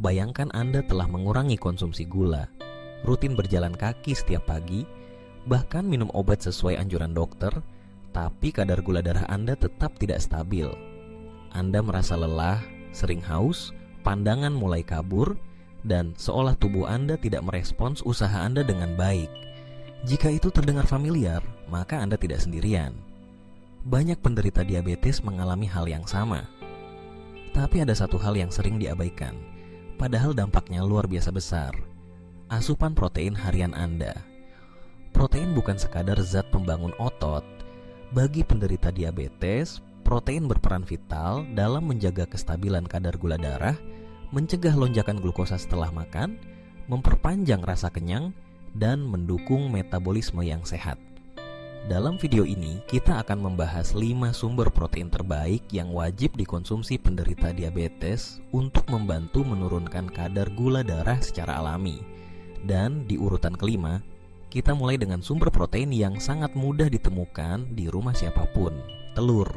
Bayangkan Anda telah mengurangi konsumsi gula, rutin berjalan kaki setiap pagi, bahkan minum obat sesuai anjuran dokter, tapi kadar gula darah Anda tetap tidak stabil. Anda merasa lelah, sering haus, pandangan mulai kabur, dan seolah tubuh Anda tidak merespons usaha Anda dengan baik. Jika itu terdengar familiar, maka Anda tidak sendirian. Banyak penderita diabetes mengalami hal yang sama. Tapi ada satu hal yang sering diabaikan, padahal dampaknya luar biasa besar. Asupan protein harian Anda. Protein bukan sekadar zat pembangun otot. Bagi penderita diabetes, protein berperan vital dalam menjaga kestabilan kadar gula darah, mencegah lonjakan glukosa setelah makan, memperpanjang rasa kenyang, dan mendukung metabolisme yang sehat. Dalam video ini, kita akan membahas 5 sumber protein terbaik yang wajib dikonsumsi penderita diabetes untuk membantu menurunkan kadar gula darah secara alami. Dan di urutan kelima, kita mulai dengan sumber protein yang sangat mudah ditemukan di rumah siapapun, telur.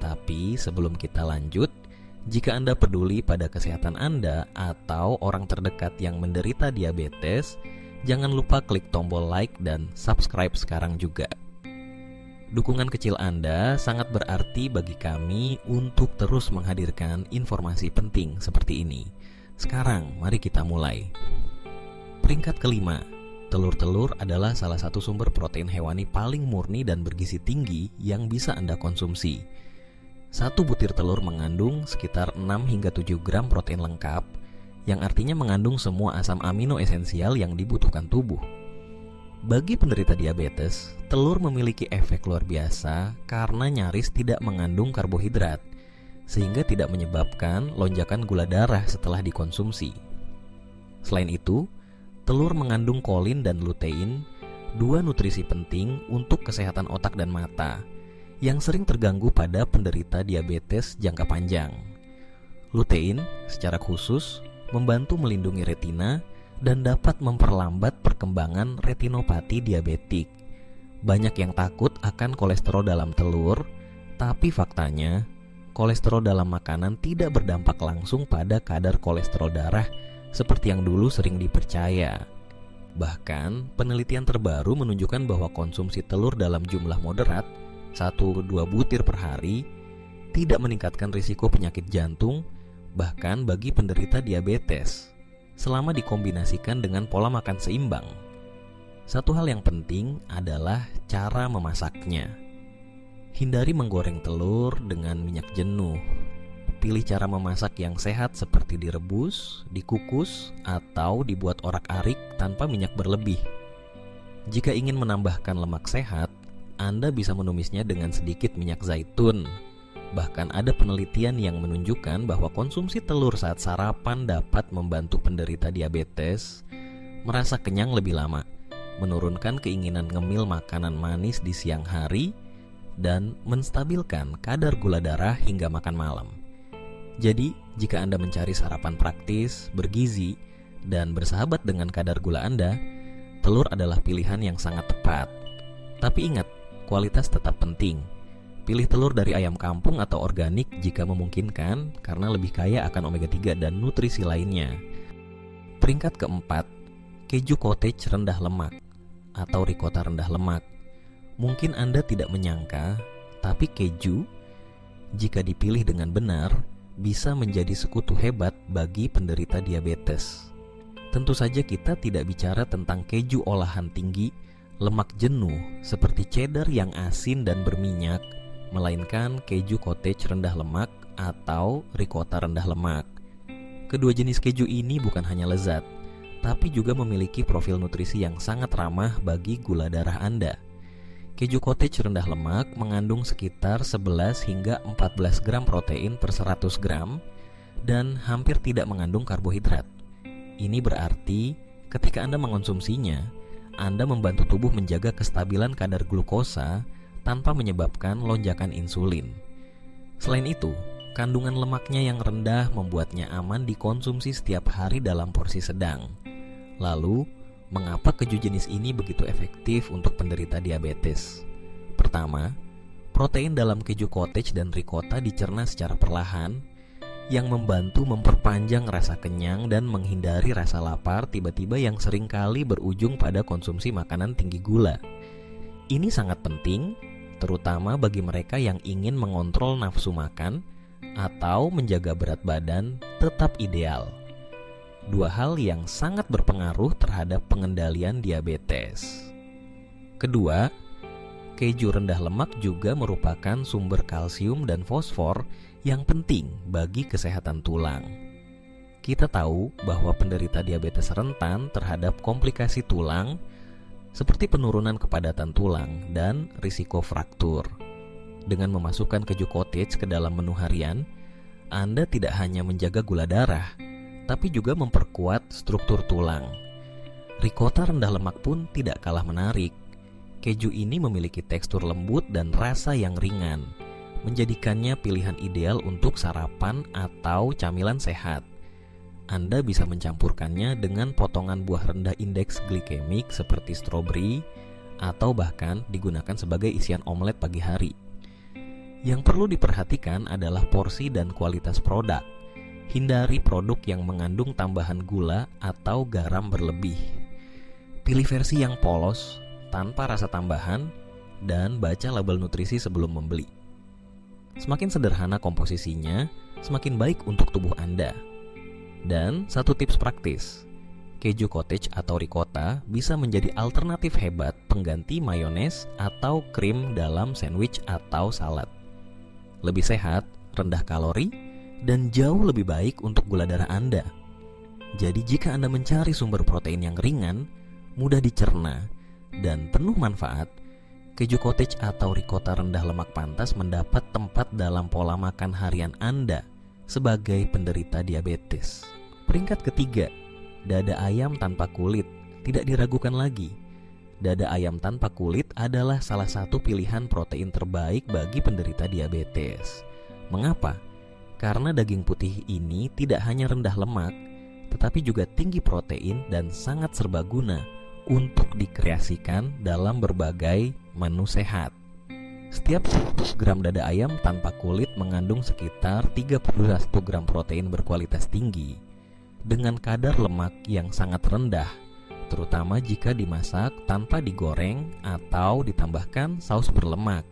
Tapi sebelum kita lanjut, jika Anda peduli pada kesehatan Anda atau orang terdekat yang menderita diabetes, jangan lupa klik tombol like dan subscribe sekarang juga. Dukungan kecil Anda sangat berarti bagi kami untuk terus menghadirkan informasi penting seperti ini. Sekarang, mari kita mulai. Peringkat kelima, telur-telur adalah salah satu sumber protein hewani paling murni dan bergizi tinggi yang bisa Anda konsumsi. Satu butir telur mengandung sekitar 6 hingga 7 gram protein lengkap, yang artinya mengandung semua asam amino esensial yang dibutuhkan tubuh. Bagi penderita diabetes, telur memiliki efek luar biasa karena nyaris tidak mengandung karbohidrat, sehingga tidak menyebabkan lonjakan gula darah setelah dikonsumsi. Selain itu, telur mengandung kolin dan lutein, 2 nutrisi penting untuk kesehatan otak dan mata, yang sering terganggu pada penderita diabetes jangka panjang. Lutein secara khusus membantu melindungi retina dan dapat memperlambat perkembangan retinopati diabetik. Banyak yang takut akan kolesterol dalam telur, tapi faktanya kolesterol dalam makanan tidak berdampak langsung pada kadar kolesterol darah seperti yang dulu sering dipercaya. Bahkan, penelitian terbaru menunjukkan bahwa konsumsi telur dalam jumlah moderat, 1-2 butir per hari, tidak meningkatkan risiko penyakit jantung, bahkan bagi penderita diabetes, selama dikombinasikan dengan pola makan seimbang. Satu hal yang penting adalah cara memasaknya. Hindari menggoreng telur dengan minyak jenuh. Pilih cara memasak yang sehat seperti direbus, dikukus, atau dibuat orak-arik tanpa minyak berlebih. Jika ingin menambahkan lemak sehat, Anda bisa menumisnya dengan sedikit minyak zaitun. Bahkan ada penelitian yang menunjukkan bahwa konsumsi telur saat sarapan dapat membantu penderita diabetes merasa kenyang lebih lama, menurunkan keinginan ngemil makanan manis di siang hari, dan menstabilkan kadar gula darah hingga makan malam. Jadi, jika Anda mencari sarapan praktis, bergizi, dan bersahabat dengan kadar gula Anda, telur adalah pilihan yang sangat tepat. Tapi ingat, kualitas tetap penting. Pilih telur dari ayam kampung atau organik jika memungkinkan, karena lebih kaya akan omega 3 dan nutrisi lainnya. Peringkat keempat, keju cottage rendah lemak atau ricotta rendah lemak. Mungkin Anda tidak menyangka, tapi keju, jika dipilih dengan benar, bisa menjadi sekutu hebat bagi penderita diabetes. Tentu saja kita tidak bicara tentang keju olahan tinggi, lemak jenuh seperti cheddar yang asin dan berminyak, melainkan keju cottage rendah lemak atau ricotta rendah lemak. Kedua jenis keju ini bukan hanya lezat, tapi juga memiliki profil nutrisi yang sangat ramah bagi gula darah Anda. Keju cottage rendah lemak mengandung sekitar 11 hingga 14 gram protein per 100 gram dan hampir tidak mengandung karbohidrat. Ini berarti ketika Anda mengonsumsinya, Anda membantu tubuh menjaga kestabilan kadar glukosa tanpa menyebabkan lonjakan insulin. Selain itu, kandungan lemaknya yang rendah membuatnya aman dikonsumsi setiap hari dalam porsi sedang. Lalu, mengapa keju jenis ini begitu efektif untuk penderita diabetes? Pertama, protein dalam keju cottage dan ricotta dicerna secara perlahan, yang membantu memperpanjang rasa kenyang dan menghindari rasa lapar tiba-tiba yang seringkali berujung pada konsumsi makanan tinggi gula. Ini sangat penting, terutama bagi mereka yang ingin mengontrol nafsu makan atau menjaga berat badan tetap ideal. Dua hal yang sangat berpengaruh terhadap pengendalian diabetes. Kedua, keju rendah lemak juga merupakan sumber kalsium dan fosfor yang penting bagi kesehatan tulang. Kita tahu bahwa penderita diabetes rentan terhadap komplikasi tulang seperti penurunan kepadatan tulang dan risiko fraktur. Dengan memasukkan keju cottage ke dalam menu harian, Anda tidak hanya menjaga gula darah, tapi juga memperkuat struktur tulang. Ricotta rendah lemak pun tidak kalah menarik. Keju ini memiliki tekstur lembut dan rasa yang ringan, menjadikannya pilihan ideal untuk sarapan atau camilan sehat. Anda bisa mencampurkannya dengan potongan buah rendah indeks glikemik seperti stroberi, atau bahkan digunakan sebagai isian omelet pagi hari. Yang perlu diperhatikan adalah porsi dan kualitas produk. Hindari produk yang mengandung tambahan gula atau garam berlebih. Pilih versi yang polos, tanpa rasa tambahan, dan baca label nutrisi sebelum membeli. Semakin sederhana komposisinya, semakin baik untuk tubuh Anda. Dan satu tips praktis, keju cottage atau ricotta bisa menjadi alternatif hebat pengganti mayones atau krim dalam sandwich atau salad. Lebih sehat, rendah kalori, dan jauh lebih baik untuk gula darah Anda. Jadi jika Anda mencari sumber protein yang ringan, mudah dicerna, dan penuh manfaat, keju cottage atau ricotta rendah lemak pantas mendapat tempat dalam pola makan harian Anda sebagai penderita diabetes. Peringkat ketiga, dada ayam tanpa kulit. Tidak diragukan lagi, dada ayam tanpa kulit adalah salah satu pilihan protein terbaik bagi penderita diabetes. Mengapa? Karena daging putih ini tidak hanya rendah lemak, tetapi juga tinggi protein dan sangat serbaguna untuk dikreasikan dalam berbagai menu sehat. Setiap 1 gram dada ayam tanpa kulit mengandung sekitar 31 gram protein berkualitas tinggi dengan kadar lemak yang sangat rendah, terutama jika dimasak tanpa digoreng atau ditambahkan saus berlemak.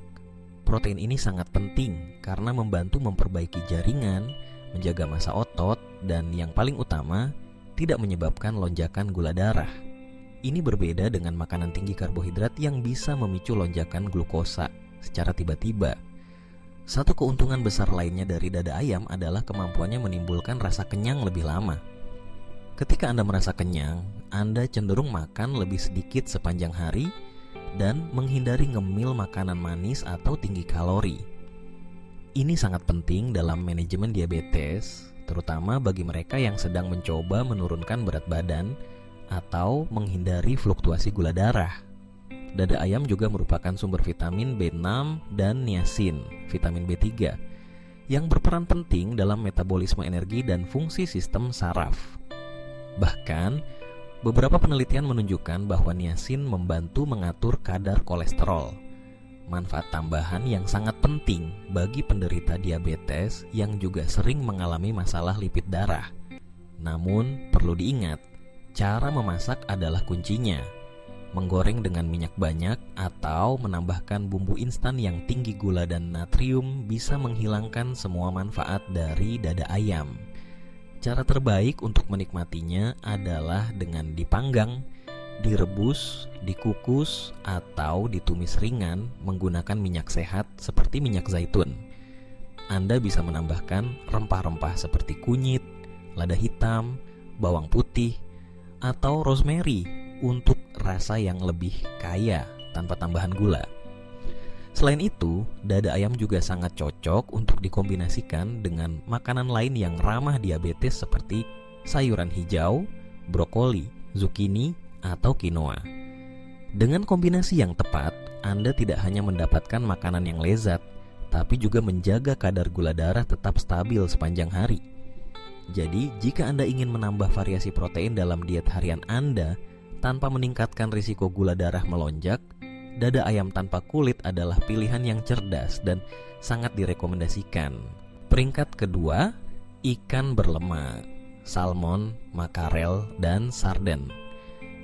Protein ini sangat penting karena membantu memperbaiki jaringan, menjaga massa otot, dan yang paling utama, tidak menyebabkan lonjakan gula darah. Ini berbeda dengan makanan tinggi karbohidrat yang bisa memicu lonjakan glukosa secara tiba-tiba. Satu keuntungan besar lainnya dari dada ayam adalah kemampuannya menimbulkan rasa kenyang lebih lama. Ketika Anda merasa kenyang, Anda cenderung makan lebih sedikit sepanjang hari dan menghindari ngemil makanan manis atau tinggi kalori. Ini sangat penting dalam manajemen diabetes, terutama bagi mereka yang sedang mencoba menurunkan berat badan atau menghindari fluktuasi gula darah. Dada ayam juga merupakan sumber vitamin B6 dan niacin, vitamin B3, yang berperan penting dalam metabolisme energi dan fungsi sistem saraf. Bahkan, beberapa penelitian menunjukkan bahwa niacin membantu mengatur kadar kolesterol, manfaat tambahan yang sangat penting bagi penderita diabetes yang juga sering mengalami masalah lipid darah. Namun, perlu diingat, cara memasak adalah kuncinya. Menggoreng dengan minyak banyak atau menambahkan bumbu instan yang tinggi gula dan natrium bisa menghilangkan semua manfaat dari dada ayam. Cara terbaik untuk menikmatinya adalah dengan dipanggang, direbus, dikukus, atau ditumis ringan menggunakan minyak sehat seperti minyak zaitun. Anda bisa menambahkan rempah-rempah seperti kunyit, lada hitam, bawang putih, atau rosemary untuk rasa yang lebih kaya tanpa tambahan gula. Selain itu, dada ayam juga sangat cocok untuk dikombinasikan dengan makanan lain yang ramah diabetes seperti sayuran hijau, brokoli, zucchini, atau quinoa. Dengan kombinasi yang tepat, Anda tidak hanya mendapatkan makanan yang lezat, tapi juga menjaga kadar gula darah tetap stabil sepanjang hari. Jadi, jika Anda ingin menambah variasi protein dalam diet harian Anda tanpa meningkatkan risiko gula darah melonjak, dada ayam tanpa kulit adalah pilihan yang cerdas dan sangat direkomendasikan. Peringkat kedua, Ikan berlemak, salmon, makarel, dan sarden.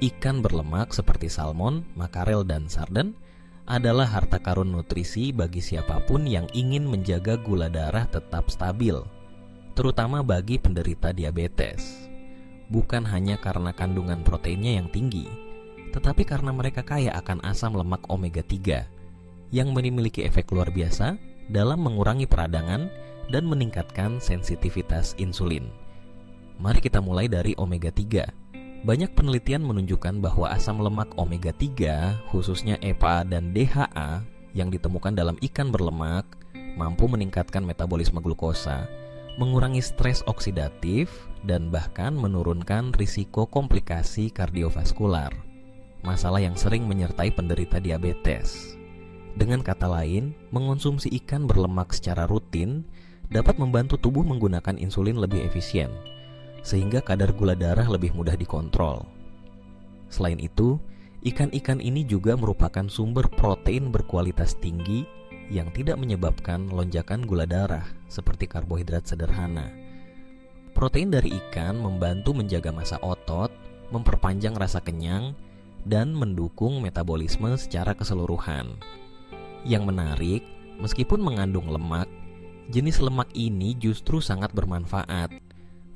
Ikan berlemak seperti salmon, makarel, dan sarden adalah harta karun nutrisi bagi siapapun yang ingin menjaga gula darah tetap stabil, terutama bagi penderita diabetes. Bukan hanya karena kandungan proteinnya yang tinggi, tetapi karena mereka kaya akan asam lemak omega 3 yang memiliki efek luar biasa dalam mengurangi peradangan dan meningkatkan sensitivitas insulin. Mari kita mulai dari omega 3. Banyak penelitian menunjukkan bahwa asam lemak omega 3, khususnya EPA dan DHA yang ditemukan dalam ikan berlemak, mampu meningkatkan metabolisme glukosa, mengurangi stres oksidatif, dan bahkan menurunkan risiko komplikasi kardiovaskular, masalah yang sering menyertai penderita diabetes. Dengan kata lain, mengonsumsi ikan berlemak secara rutin dapat membantu tubuh menggunakan insulin lebih efisien, sehingga kadar gula darah lebih mudah dikontrol. Selain itu, ikan-ikan ini juga merupakan sumber protein berkualitas tinggi yang tidak menyebabkan lonjakan gula darah seperti karbohidrat sederhana. Protein dari ikan membantu menjaga massa otot, memperpanjang rasa kenyang, dan mendukung metabolisme secara keseluruhan. Yang menarik, meskipun mengandung lemak, jenis lemak ini justru sangat bermanfaat.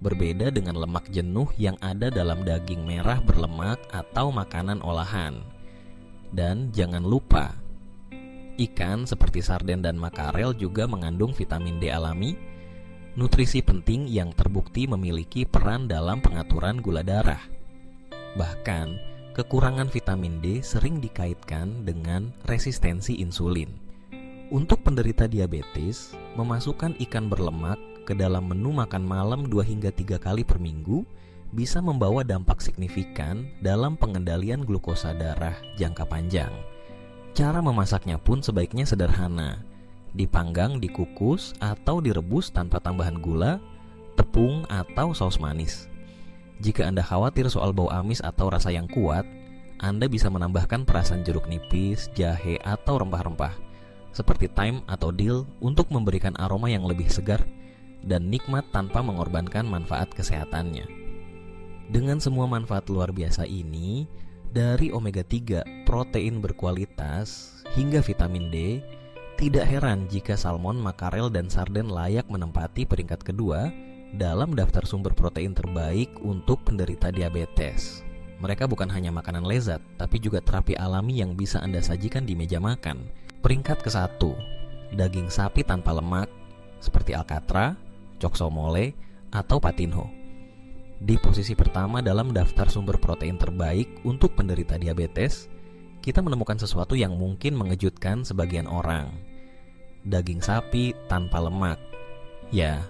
Berbeda dengan lemak jenuh yang ada dalam daging merah berlemak atau makanan olahan. Dan jangan lupa, ikan seperti sarden dan makarel juga mengandung vitamin D alami, nutrisi penting yang terbukti memiliki peran dalam pengaturan gula darah. Bahkan, kekurangan vitamin D sering dikaitkan dengan resistensi insulin. Untuk penderita diabetes, memasukkan ikan berlemak ke dalam menu makan malam 2 hingga 3 kali per minggu bisa membawa dampak signifikan dalam pengendalian glukosa darah jangka panjang. Cara memasaknya pun sebaiknya sederhana, dipanggang, dikukus, atau direbus tanpa tambahan gula, tepung, atau saus manis. Jika Anda khawatir soal bau amis atau rasa yang kuat, Anda bisa menambahkan perasan jeruk nipis, jahe, atau rempah-rempah seperti thyme atau dill untuk memberikan aroma yang lebih segar dan nikmat tanpa mengorbankan manfaat kesehatannya. Dengan semua manfaat luar biasa ini, dari omega 3, protein berkualitas, hingga vitamin D, tidak heran jika salmon, makarel, dan sarden layak menempati peringkat kedua dalam daftar sumber protein terbaik untuk penderita diabetes. Mereka bukan hanya makanan lezat, tapi juga terapi alami yang bisa Anda sajikan di meja makan. Peringkat ke-1, daging sapi tanpa lemak seperti alcatra, chok somole, atau patinho. Di posisi pertama dalam daftar sumber protein terbaik untuk penderita diabetes, kita menemukan sesuatu yang mungkin mengejutkan sebagian orang. Daging sapi tanpa lemak. Ya,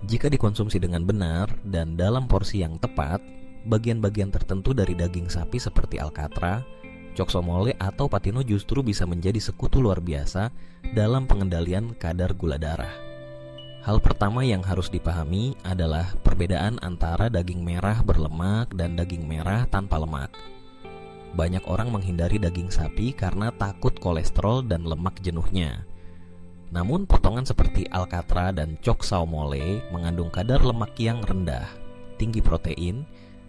jika dikonsumsi dengan benar dan dalam porsi yang tepat, bagian-bagian tertentu dari daging sapi seperti alcatra, chok somole, atau patinho justru bisa menjadi sekutu luar biasa dalam pengendalian kadar gula darah. Hal pertama yang harus dipahami adalah perbedaan antara daging merah berlemak dan daging merah tanpa lemak. Banyak orang menghindari daging sapi karena takut kolesterol dan lemak jenuhnya. Namun potongan seperti alcatra dan chok somole mengandung kadar lemak yang rendah, tinggi protein,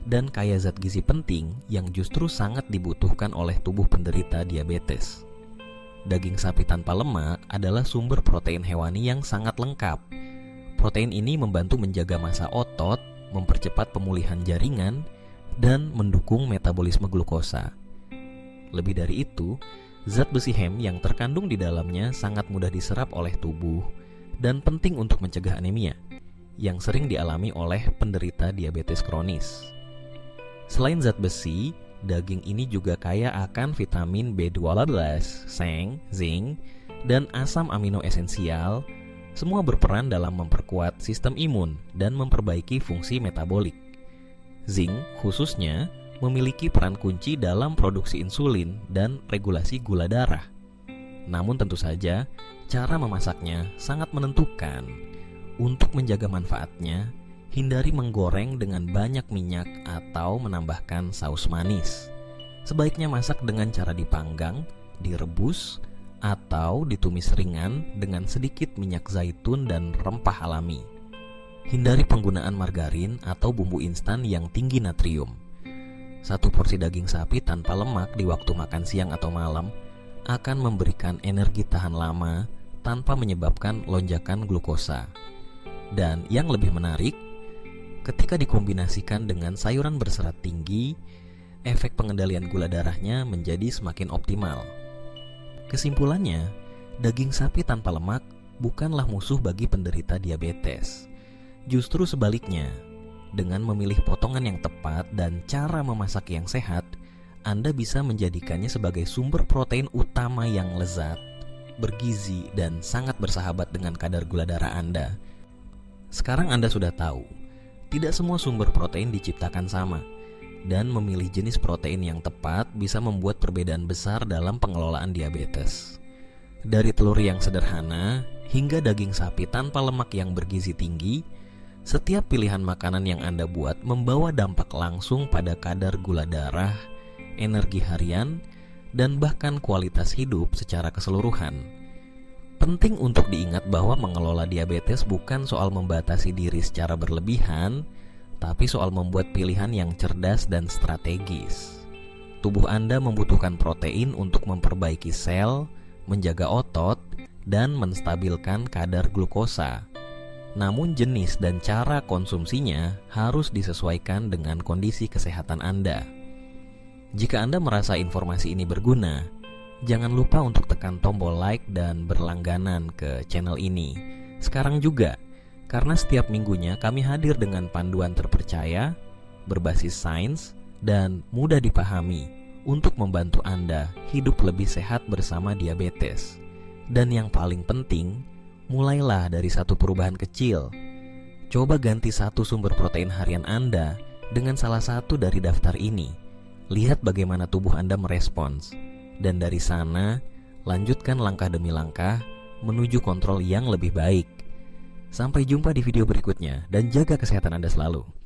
dan kaya zat gizi penting yang justru sangat dibutuhkan oleh tubuh penderita diabetes. Daging sapi tanpa lemak adalah sumber protein hewani yang sangat lengkap. Protein ini membantu menjaga massa otot, mempercepat pemulihan jaringan, dan mendukung metabolisme glukosa. Lebih dari itu, zat besi hem yang terkandung di dalamnya sangat mudah diserap oleh tubuh dan penting untuk mencegah anemia yang sering dialami oleh penderita diabetes kronis. Selain zat besi, daging ini juga kaya akan vitamin B12, seng, zinc, dan asam amino esensial. Semua berperan dalam memperkuat sistem imun dan memperbaiki fungsi metabolik. Zinc khususnya memiliki peran kunci dalam produksi insulin dan regulasi gula darah. Namun tentu saja, cara memasaknya sangat menentukan. Untuk menjaga manfaatnya, hindari menggoreng dengan banyak minyak atau menambahkan saus manis. Sebaiknya masak dengan cara dipanggang, direbus, atau ditumis ringan dengan sedikit minyak zaitun dan rempah alami. Hindari penggunaan margarin atau bumbu instan yang tinggi natrium. Satu porsi daging sapi tanpa lemak di waktu makan siang atau malam akan memberikan energi tahan lama tanpa menyebabkan lonjakan glukosa. Dan yang lebih menarik, ketika dikombinasikan dengan sayuran berserat tinggi, efek pengendalian gula darahnya menjadi semakin optimal. Kesimpulannya, daging sapi tanpa lemak bukanlah musuh bagi penderita diabetes. Justru sebaliknya, dengan memilih potongan yang tepat dan cara memasak yang sehat, Anda bisa menjadikannya sebagai sumber protein utama yang lezat, bergizi, dan sangat bersahabat dengan kadar gula darah Anda. Sekarang Anda sudah tahu, tidak semua sumber protein diciptakan sama, dan memilih jenis protein yang tepat bisa membuat perbedaan besar dalam pengelolaan diabetes. Dari telur yang sederhana hingga daging sapi tanpa lemak yang bergizi tinggi, setiap pilihan makanan yang Anda buat membawa dampak langsung pada kadar gula darah, energi harian, dan bahkan kualitas hidup secara keseluruhan. Penting untuk diingat bahwa mengelola diabetes bukan soal membatasi diri secara berlebihan, tapi soal membuat pilihan yang cerdas dan strategis. Tubuh Anda membutuhkan protein untuk memperbaiki sel, menjaga otot, dan menstabilkan kadar glukosa. Namun jenis dan cara konsumsinya harus disesuaikan dengan kondisi kesehatan Anda. Jika Anda merasa informasi ini berguna, jangan lupa untuk tekan tombol like dan berlangganan ke channel ini sekarang juga, karena setiap minggunya kami hadir dengan panduan terpercaya, berbasis sains, dan mudah dipahami untuk membantu Anda hidup lebih sehat bersama diabetes. Dan yang paling penting, mulailah dari satu perubahan kecil. Coba ganti satu sumber protein harian Anda dengan salah satu dari daftar ini. Lihat bagaimana tubuh Anda merespons. Dan dari sana, lanjutkan langkah demi langkah menuju kontrol yang lebih baik. Sampai jumpa di video berikutnya dan jaga kesehatan Anda selalu.